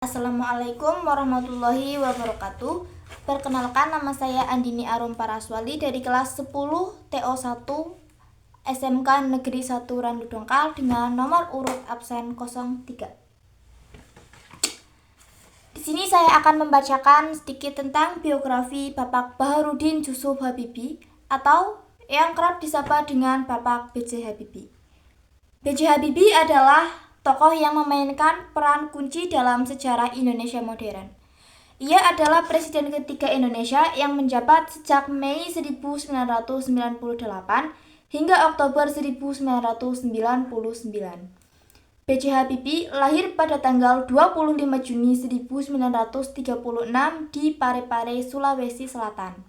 Assalamualaikum warahmatullahi wabarakatuh. Perkenalkan, nama saya Andini Arum Paraswali dari kelas 10 TO1 SMK Negeri 1 Randu Dongkal dengan nomor urut absen 03. Di sini saya akan membacakan sedikit tentang biografi Bapak Baharudin Jusuf Habibie atau yang kerap disapa dengan Bapak B.J. Habibie. B.J. Habibie adalah tokoh yang memainkan peran kunci dalam sejarah Indonesia modern. Ia adalah presiden ketiga Indonesia yang menjabat sejak Mei 1998 hingga Oktober 1999. B.J. Habibie lahir pada tanggal 25 Juni 1936 di Parepare, Sulawesi Selatan.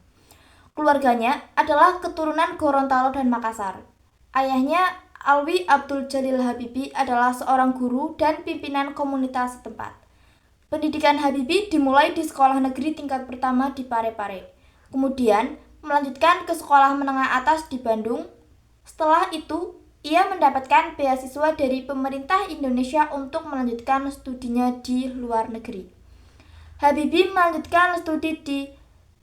Keluarganya adalah keturunan Gorontalo dan Makassar. Ayahnya Alwi Abdul Jalil Habibie adalah seorang guru dan pimpinan komunitas setempat. Pendidikan Habibie dimulai di sekolah negeri tingkat pertama di Parepare. Kemudian melanjutkan ke sekolah menengah atas di Bandung. Setelah itu, ia mendapatkan beasiswa dari pemerintah Indonesia untuk melanjutkan studinya di luar negeri. Habibie melanjutkan studi di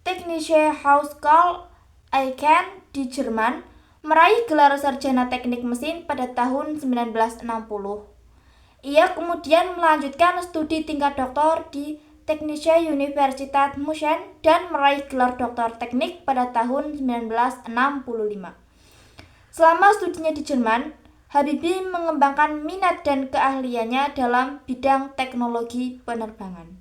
Technische Hochschule Aachen di Jerman, meraih gelar sarjana teknik mesin pada tahun 1960. Ia kemudian melanjutkan studi tingkat doktor di Technische Universität München dan meraih gelar doktor teknik pada tahun 1965. Selama studinya di Jerman, Habibie mengembangkan minat dan keahliannya dalam bidang teknologi penerbangan.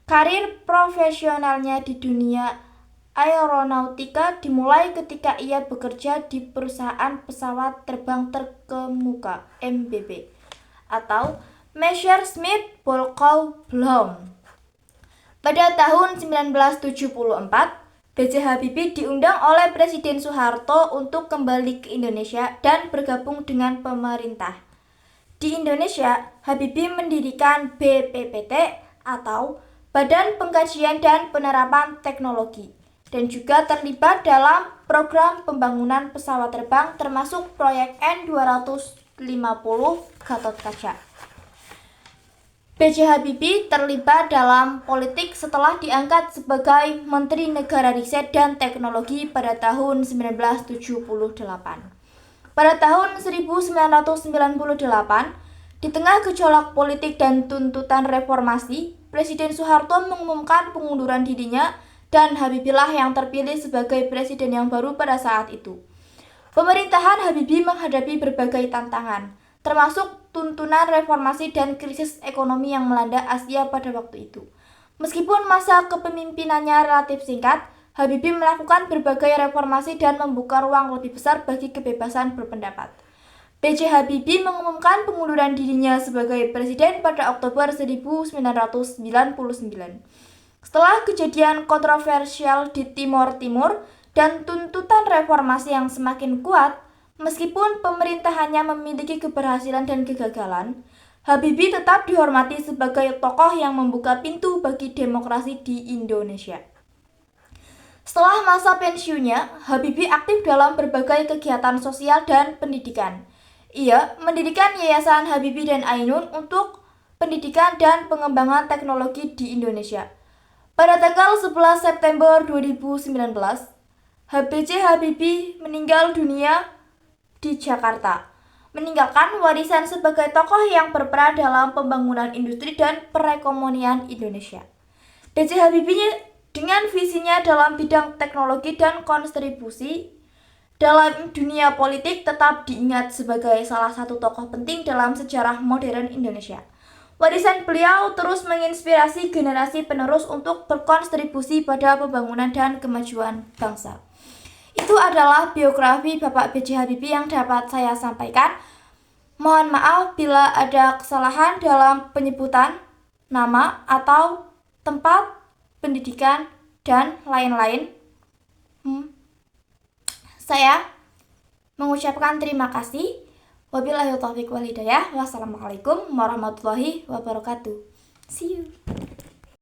Karir profesionalnya di dunia aeronautika dimulai ketika ia bekerja di perusahaan pesawat terbang terkemuka MBB atau Messerschmitt Volkow Blohm. Pada tahun 1974, B.J. Habibie diundang oleh Presiden Soeharto untuk kembali ke Indonesia dan bergabung dengan pemerintah. Di Indonesia, Habibie mendirikan BPPT atau Badan Pengkajian dan Penerapan Teknologi, dan juga terlibat dalam program pembangunan pesawat terbang termasuk proyek N250 Gatot-Kaca. B.J. Habibie terlibat dalam politik setelah diangkat sebagai Menteri Negara Riset dan Teknologi pada tahun 1978. Pada tahun 1998, di tengah gejolak politik dan tuntutan reformasi, Presiden Soeharto mengumumkan pengunduran dirinya dan Habibie lah yang terpilih sebagai presiden yang baru pada saat itu. Pemerintahan Habibie menghadapi berbagai tantangan, termasuk tuntunan reformasi dan krisis ekonomi yang melanda Asia pada waktu itu. Meskipun masa kepemimpinannya relatif singkat, Habibie melakukan berbagai reformasi dan membuka ruang lebih besar bagi kebebasan berpendapat. B.J. Habibie mengumumkan pengunduran dirinya sebagai presiden pada Oktober 1999. Setelah kejadian kontroversial di Timor Timur dan tuntutan reformasi yang semakin kuat, meskipun pemerintahannya memiliki keberhasilan dan kegagalan, Habibie tetap dihormati sebagai tokoh yang membuka pintu bagi demokrasi di Indonesia. Setelah masa pensiunnya, Habibie aktif dalam berbagai kegiatan sosial dan pendidikan. Ia mendirikan Yayasan Habibie dan Ainun untuk pendidikan dan pengembangan teknologi di Indonesia. Pada tanggal 11 September 2019, B.J. Habibie meninggal dunia di Jakarta, meninggalkan warisan sebagai tokoh yang berperan dalam pembangunan industri dan perekonomian Indonesia. B.J. Habibie dengan visinya dalam bidang teknologi dan kontribusi dalam dunia politik tetap diingat sebagai salah satu tokoh penting dalam sejarah modern Indonesia. Warisan beliau terus menginspirasi generasi penerus untuk berkontribusi pada pembangunan dan kemajuan bangsa. Itu adalah biografi Bapak B.J. Habibie yang dapat saya sampaikan. Mohon maaf bila ada kesalahan dalam penyebutan nama atau tempat pendidikan dan lain-lain. Saya mengucapkan terima kasih. Wabillahi taufiq wal hidayah. Wassalamualaikum warahmatullahi wabarakatuh. See you.